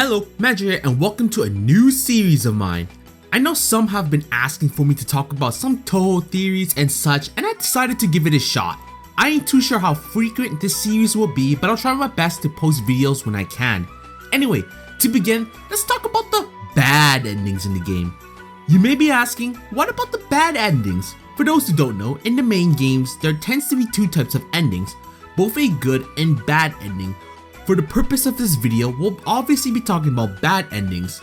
Hello, Magi here, and welcome to a new series of mine. I know some have been asking for me to talk about some Touhou theories and such, and I decided to give it a shot. I ain't too sure how frequent this series will be, but I'll try my best to post videos when I can. Anyway, to begin, let's talk about the bad endings in the game. You may be asking, what about the bad endings? For those who don't know, in the main games, there tends to be two types of endings, both a good and bad ending. For the purpose of this video, we'll obviously be talking about bad endings.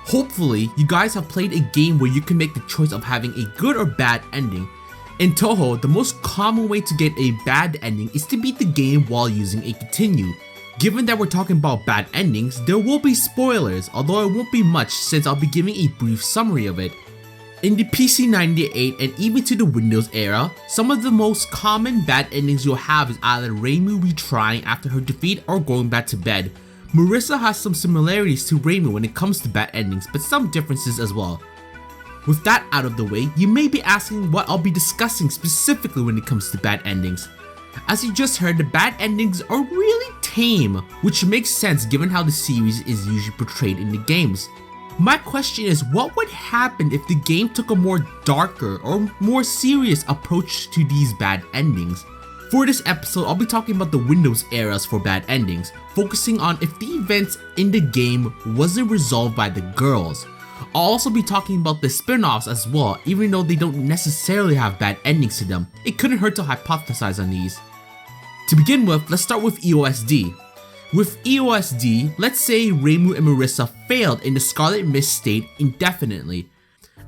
Hopefully, you guys have played a game where you can make the choice of having a good or bad ending. In Touhou, the most common way to get a bad ending is to beat the game while using a continue. Given that we're talking about bad endings, there will be spoilers, although it won't be much since I'll be giving a brief summary of it. In the PC 98 and even to the Windows era, some of the most common bad endings you'll have is either Reimu retrying after her defeat or going back to bed. Marissa has some similarities to Reimu when it comes to bad endings, but some differences as well. With that out of the way, you may be asking what I'll be discussing specifically when it comes to bad endings. As you just heard, the bad endings are really tame, which makes sense given how the series is usually portrayed in the games. My question is, what would happen if the game took a more darker or more serious approach to these bad endings? For this episode, I'll be talking about the Windows eras for bad endings, focusing on if the events in the game wasn't resolved by the girls. I'll also be talking about the spin-offs as well, even though they don't necessarily have bad endings to them. It couldn't hurt to hypothesize on these. To begin with, let's start with EOSD. With EOSD, let's say Reimu and Marissa failed in the Scarlet Mist state indefinitely.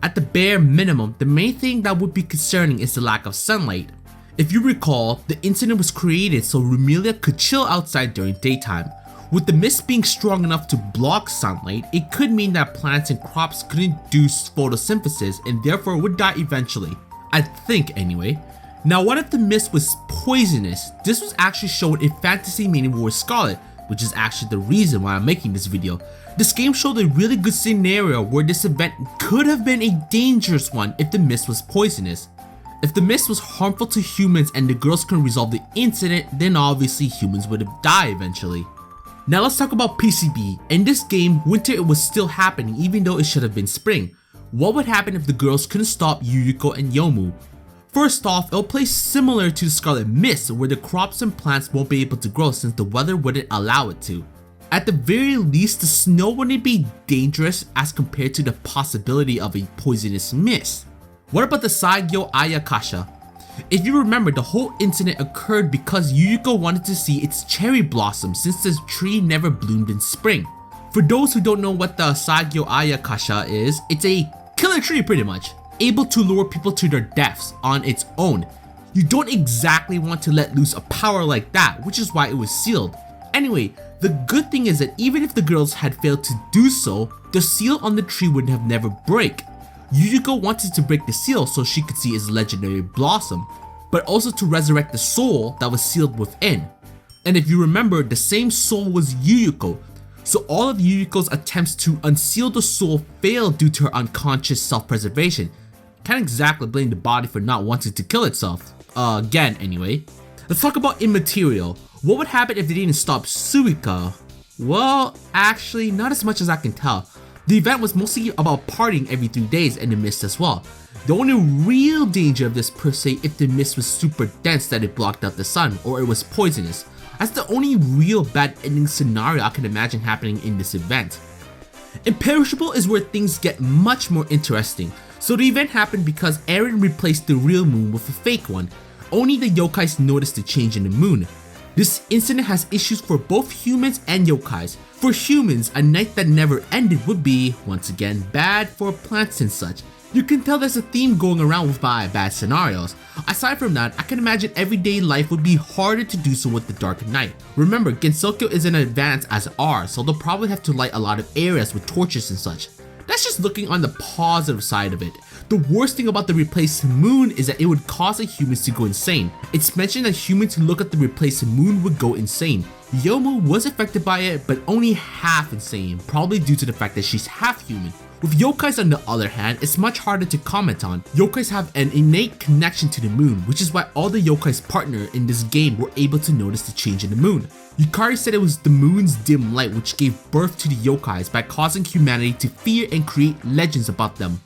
At the bare minimum, the main thing that would be concerning is the lack of sunlight. If you recall, the incident was created so Rumelia could chill outside during daytime. With the mist being strong enough to block sunlight, it could mean that plants and crops couldn't do photosynthesis and therefore would die eventually. I think anyway. Now what if the mist was poisonous? This was actually shown in Fantasy Mania War Scarlet, which is actually the reason why I'm making this video. This game showed a really good scenario where this event could have been a dangerous one if the mist was poisonous. If the mist was harmful to humans and the girls couldn't resolve the incident, then obviously humans would have died eventually. Now let's talk about PCB. In this game, winter was still happening even though it should have been spring. What would happen if the girls couldn't stop Yuyuko and Yomu? First off, it'll play similar to the Scarlet Mist, where the crops and plants won't be able to grow since the weather wouldn't allow it to. At the very least, the snow wouldn't be dangerous as compared to the possibility of a poisonous mist. What about the Saigyo Ayakasha? If you remember, the whole incident occurred because Yuyuko wanted to see its cherry blossom since the tree never bloomed in spring. For those who don't know what the Saigyo Ayakasha is, it's a killer tree pretty much, able to lure people to their deaths on its own. You don't exactly want to let loose a power like that, which is why it was sealed. Anyway, the good thing is that even if the girls had failed to do so, the seal on the tree would have never break. Yuyuko wanted to break the seal so she could see its legendary blossom, but also to resurrect the soul that was sealed within. And if you remember, the same soul was Yuyuko, so all of Yuyuko's attempts to unseal the soul failed due to her unconscious self-preservation. Can't exactly blame the body for not wanting to kill itself. Again anyway. Let's talk about Immaterial. What would happen if they didn't stop Suika? Well, actually, not as much as I can tell. The event was mostly about partying every 3 days in the mist as well. The only real danger of this per se if the mist was super dense that it blocked out the sun or it was poisonous. That's the only real bad ending scenario I can imagine happening in this event. Imperishable is where things get much more interesting. So the event happened because Eren replaced the real moon with a fake one. Only the yokais noticed the change in the moon. This incident has issues for both humans and yokais. For humans, a night that never ended would be, once again, bad for plants and such. You can tell there's a theme going around with my bad scenarios. Aside from that, I can imagine everyday life would be harder to do so with the dark night. Remember, Gensokyo isn't as advanced as ours, so they'll probably have to light a lot of areas with torches and such. That's just looking on the positive side of it. The worst thing about the replaced moon is that it would cause the humans to go insane. It's mentioned that humans who look at the replaced moon would go insane. Yomu was affected by it, but only half insane, probably due to the fact that she's half human. With yokais on the other hand, it's much harder to comment on. Yokais have an innate connection to the moon, which is why all the yokais' partner in this game were able to notice the change in the moon. Yukari said it was the moon's dim light which gave birth to the yokais by causing humanity to fear and create legends about them.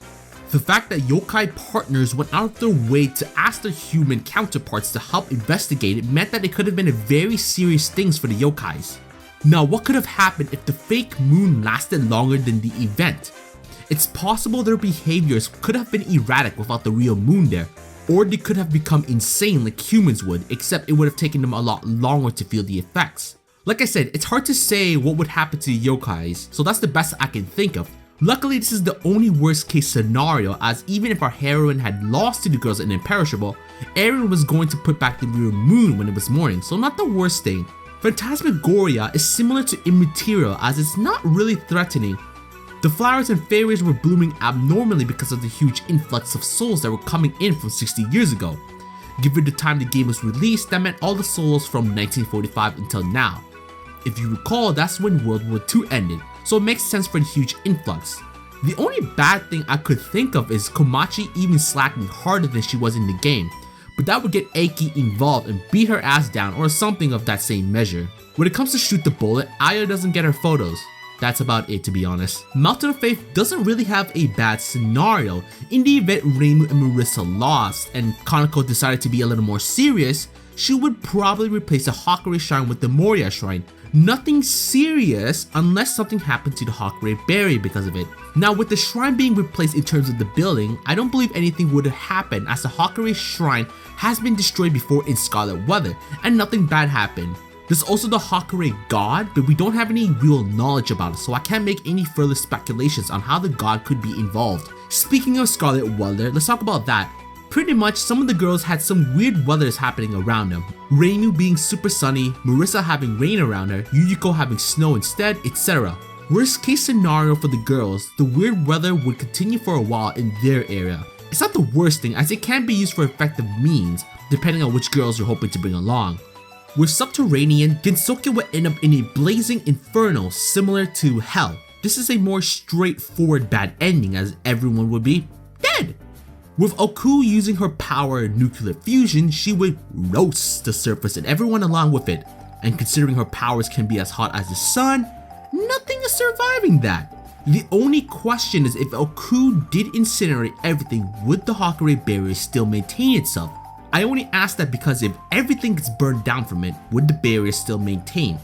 The fact that yokai partners went out of their way to ask their human counterparts to help investigate it meant that it could have been a very serious things for the yokais. Now, what could have happened if the fake moon lasted longer than the event? It's possible their behaviors could have been erratic without the real moon there, or they could have become insane like humans would, except it would have taken them a lot longer to feel the effects. Like I said, it's hard to say what would happen to the yokais, so that's the best I can think of. Luckily, this is the only worst case scenario, as even if our heroine had lost to the girls in Imperishable, Eren was going to put back the real moon when it was morning, so not the worst thing. Phantasmagoria is similar to Immaterial, as it's not really threatening. The flowers and fairies were blooming abnormally because of the huge influx of souls that were coming in from 60 years ago. Given the time the game was released, that meant all the souls from 1945 until now. If you recall, that's when World War II ended, so it makes sense for the huge influx. The only bad thing I could think of is Komachi even slacking harder than she was in the game, but that would get Eiki involved and beat her ass down or something of that same measure. When it comes to shoot the bullet, Aya doesn't get her photos. That's about it, to be honest. Mountain of Faith doesn't really have a bad scenario. In the event Reimu and Marissa lost and Kaneko decided to be a little more serious, she would probably replace the Hakure Shrine with the Moria Shrine. Nothing serious unless something happened to the Hakure Berry because of it. Now, with the shrine being replaced in terms of the building, I don't believe anything would have happened, as the Hakure Shrine has been destroyed before in Scarlet Weather and nothing bad happened. There's also the Hakure God, but we don't have any real knowledge about it, so I can't make any further speculations on how the god could be involved. Speaking of Scarlet Weather, let's talk about that. Pretty much, some of the girls had some weird weathers happening around them. Reimu being super sunny, Marissa having rain around her, Yuyuko having snow instead, etc. Worst case scenario for the girls, the weird weather would continue for a while in their area. It's not the worst thing, as it can be used for effective means, depending on which girls you're hoping to bring along. With Subterranean, Gensokyo would end up in a blazing inferno similar to Hell. This is a more straightforward bad ending, as everyone would be dead. With Oku using her power nuclear fusion, she would roast the surface and everyone along with it. And considering her powers can be as hot as the sun, nothing is surviving that. The only question is if Oku did incinerate everything, would the Hakure barrier still maintain itself? I only ask that because if everything gets burned down from it, would the barrier still maintain?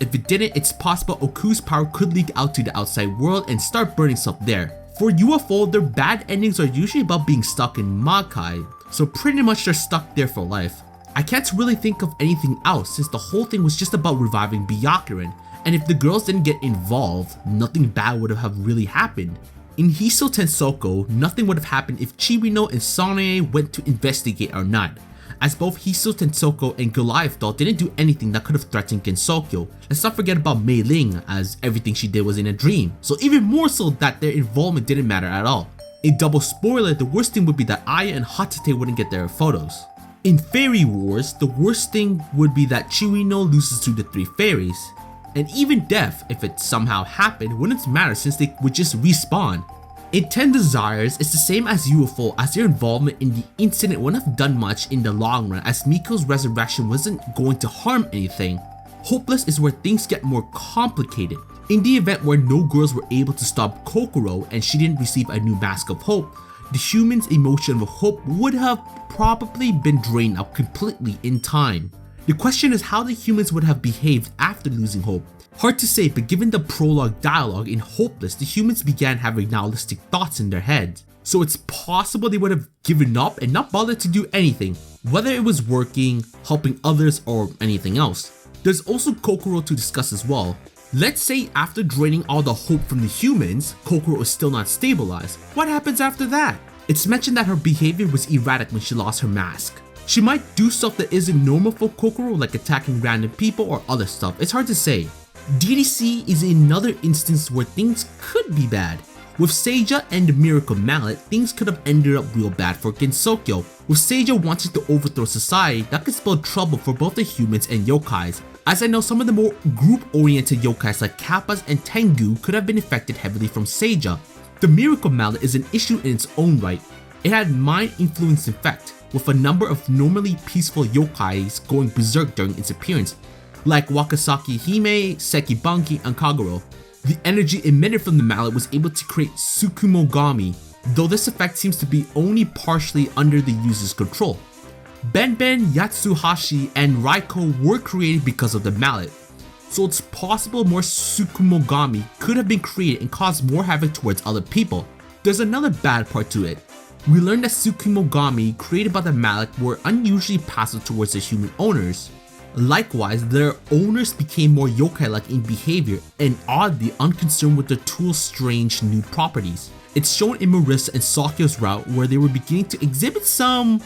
If it didn't, it's possible Oku's power could leak out to the outside world and start burning stuff there. For UFO, their bad endings are usually about being stuck in Magi, so pretty much they're stuck there for life. I can't really think of anything else since the whole thing was just about reviving Byakuren, and if the girls didn't get involved, nothing bad would have really happened. In Hiso Tensoko, nothing would have happened if Chibino and Sanae went to investigate or not, as both Hiso Tensoko and Goliath doll didn't do anything that could have threatened Gensokyo. Let's not forget about Mei Ling, as everything she did was in a dream, so even more so that their involvement didn't matter at all. A double spoiler, the worst thing would be that Aya and Hatate wouldn't get their photos. In Fairy Wars, the worst thing would be that Chirino loses to the three fairies. And even death, if it somehow happened, wouldn't matter since they would just respawn. In 10 Desires, it's the same as UFO, as their involvement in the incident wouldn't have done much in the long run, as Miko's resurrection wasn't going to harm anything. Hopeless is where things get more complicated. In the event where no girls were able to stop Kokoro and she didn't receive a new mask of hope, the human's emotion of hope would have probably been drained out completely in time. The question is how the humans would have behaved after losing hope. Hard to say, but given the prologue dialogue in Hopeless, the humans began having nihilistic thoughts in their heads. So it's possible they would have given up and not bothered to do anything, whether it was working, helping others, or anything else. There's also Kokoro to discuss as well. Let's say after draining all the hope from the humans, Kokoro is still not stabilized. What happens after that? It's mentioned that her behavior was erratic when she lost her mask. She might do stuff that isn't normal for Kokoro, like attacking random people or other stuff. It's hard to say. DDC is another instance where things could be bad. With Seiya and the Miracle Mallet, things could have ended up real bad for Gensokyo. With Seiya wanting to overthrow society, that could spell trouble for both the humans and yokais, as I know some of the more group-oriented yokais like Kappas and Tengu could have been affected heavily from Seija. The Miracle Mallet is an issue in its own right. It had mind-influence effect, with a number of normally peaceful yokais going berserk during its appearance, like Wakasaki Hime, Sekibanki, and Kagero. The energy emitted from the mallet was able to create Tsukumogami, though this effect seems to be only partially under the user's control. Benben, Yatsuhashi, and Raiko were created because of the mallet, so it's possible more Tsukumogami could have been created and caused more havoc towards other people. There's another bad part to it. We learned that Tsukumogami created by the mallet were unusually passive towards their human owners. Likewise, their owners became more yokai-like in behavior and oddly unconcerned with their tool's strange new properties. It's shown in Marissa and Sakyo's route where they were beginning to exhibit some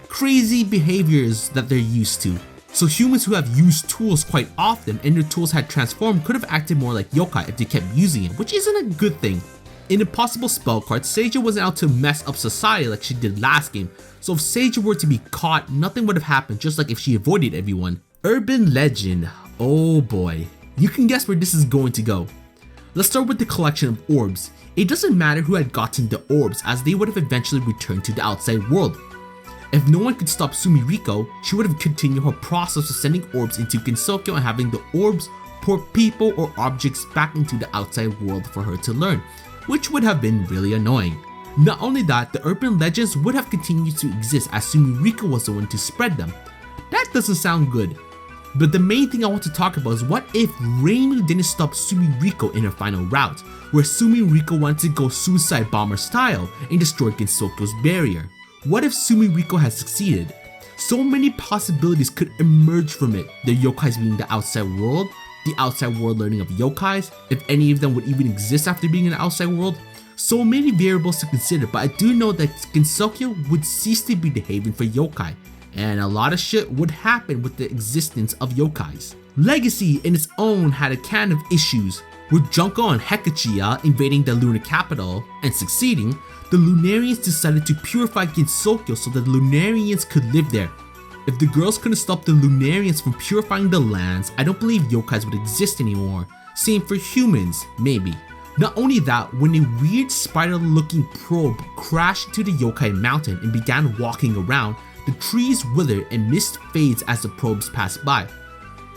crazy behaviors that they're used to. So humans who have used tools quite often and their tools had transformed could have acted more like yokai if they kept using it, which isn't a good thing. In a possible spell card, Seija wasn't out to mess up society like she did last game, so if Seija were to be caught, nothing would have happened, just like if she avoided everyone. Urban legend, oh boy, you can guess where this is going to go. Let's start with the collection of orbs. It doesn't matter who had gotten the orbs, as they would have eventually returned to the outside world. If no one could stop Sumiriko, she would have continued her process of sending orbs into Gensokyo and having the orbs port people or objects back into the outside world for her to learn, which would have been really annoying. Not only that, the urban legends would have continued to exist as Sumiriko was the one to spread them. That doesn't sound good. But the main thing I want to talk about is what if Reimu didn't stop Sumiriko in her final route, where Sumiriko wanted to go suicide bomber style and destroy Gensokyo's barrier. What if Sumiriko had succeeded? So many possibilities could emerge from it, the yokais being the outside world learning of yokais, if any of them would even exist after being in the outside world. So many variables to consider, but I do know that Gensokyo would cease to be the haven for yokai, and a lot of shit would happen with the existence of yokais. Legacy in its own had a can of issues, with Junko and Hekachiya invading the lunar capital and succeeding. The Lunarians decided to purify Gensokyo so that the Lunarians could live there. If the girls couldn't stop the Lunarians from purifying the lands, I don't believe yokais would exist anymore. Same for humans, maybe. Not only that, when a weird spider-looking probe crashed into the yokai mountain and began walking around, the trees withered and mist fades as the probes passed by.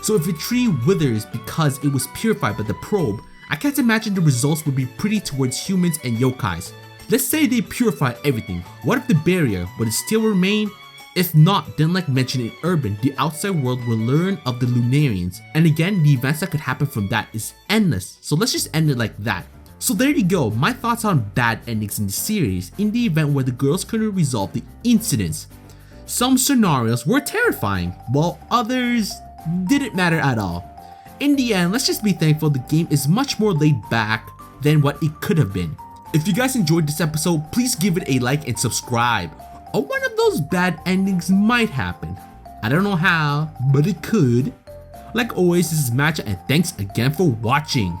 So if a tree withers because it was purified by the probe, I can't imagine the results would be pretty towards humans and yokais. Let's say they purify everything. What if the barrier would it still remain? If not, then like mentioned in Urban, the outside world will learn of the Lunarians, and again, the events that could happen from that is endless, so let's just end it like that. So there you go, my thoughts on bad endings in the series in the event where the girls couldn't resolve the incidents. Some scenarios were terrifying, while others didn't matter at all. In the end, let's just be thankful the game is much more laid back than what it could have been. If you guys enjoyed this episode, please give it a like and subscribe, or one of those bad endings might happen. I don't know how, but it could. Like always, this is Magi, and thanks again for watching.